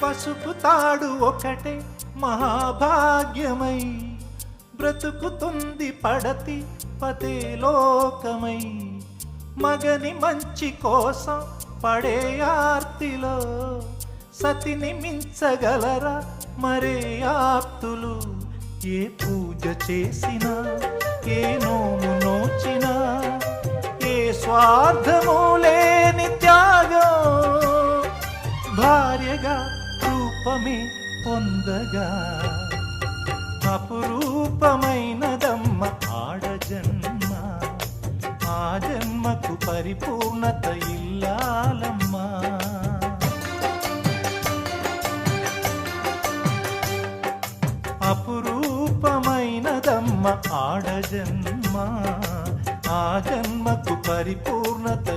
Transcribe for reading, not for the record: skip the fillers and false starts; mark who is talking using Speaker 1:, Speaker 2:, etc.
Speaker 1: పసుపు తాడు ఒకటే మహాభాగ్యమై బ్రతుకుతుంది పడతి పతే లోకమై. మగని మంచి కోసం పడే ఆర్తిలో సతిని మించగలరా మరే ఆప్తులు. ఏ పూజ చేసినా ఏ నోము నోచినా ఏ స్వార్థము లేని త్యాగం భార్యగా రూపమే పొందగా. అపురూపమైనదమ్మ ఆడజన్మ, ఆ జన్మకు పరిపూర్ణత ఇల్లాలమ్మా. అపురూపమైనదమ్మ ఆడజన్మ, ఆ జన్మకు పరిపూర్ణత